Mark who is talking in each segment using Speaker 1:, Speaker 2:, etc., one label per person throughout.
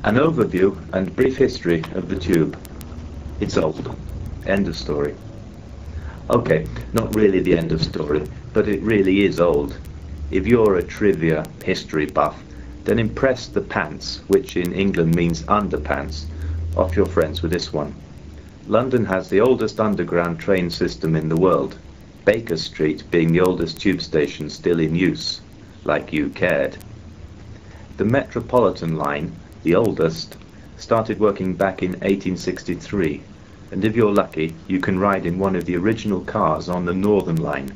Speaker 1: An overview and brief history of the tube. It's old. End of story. Okay, not really the end of story, but it really is old. If you're a trivia history buff, then impress the pants, which in England means underpants, off your friends with this one. London has the oldest underground train system in the world, Baker Street being the oldest tube station still in use, like you cared. The Metropolitan line, the oldest, started working back in 1863, and if you're lucky, you can ride in one of the original cars on the Northern line.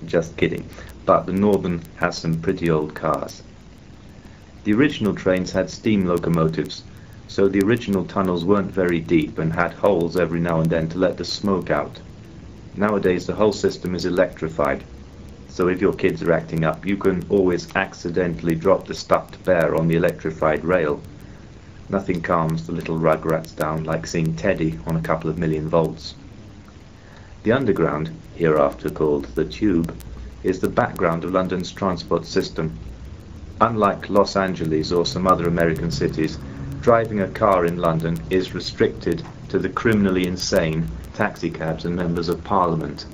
Speaker 1: Just kidding, but the Northern has some pretty old cars. The original trains had steam locomotives, so the original tunnels weren't very deep and had holes every now and then to let the smoke out. Nowadays the whole system is electrified, so if your kids are acting up, you can always accidentally drop the stuffed bear on the electrified rail. Nothing calms the little rugrats down like seeing Teddy on a couple of million volts. The Underground, hereafter called the Tube, is the background of London's transport system. Unlike Los Angeles or some other American cities, driving a car in London is restricted to the criminally insane, taxicabs and members of Parliament.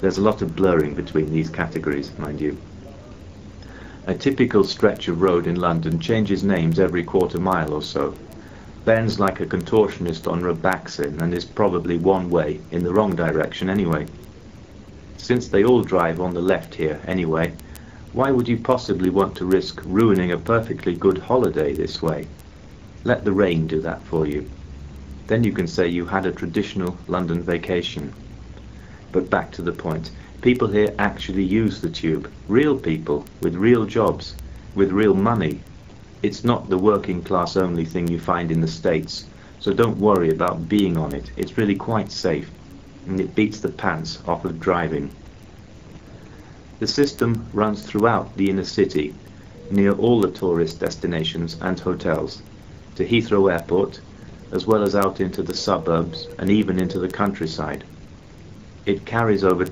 Speaker 1: There's a lot of blurring between these categories, mind you. A typical stretch of road in London changes names every quarter mile or so, bends like a contortionist on Robaxin, and is probably one way in the wrong direction anyway. Since they all drive on the left here anyway, why would you possibly want to risk ruining a perfectly good holiday this way? Let the rain do that for you. Then you can say you had a traditional London vacation. But back to the point. People here actually use the tube. Real people, with real jobs, with real money. It's not the working class only thing you find in the States, so don't worry about being on it. It's really quite safe, and it beats the pants off of driving. The system runs throughout the inner city, near all the tourist destinations and hotels, to Heathrow Airport, as well as out into the suburbs and even into the countryside. It carries over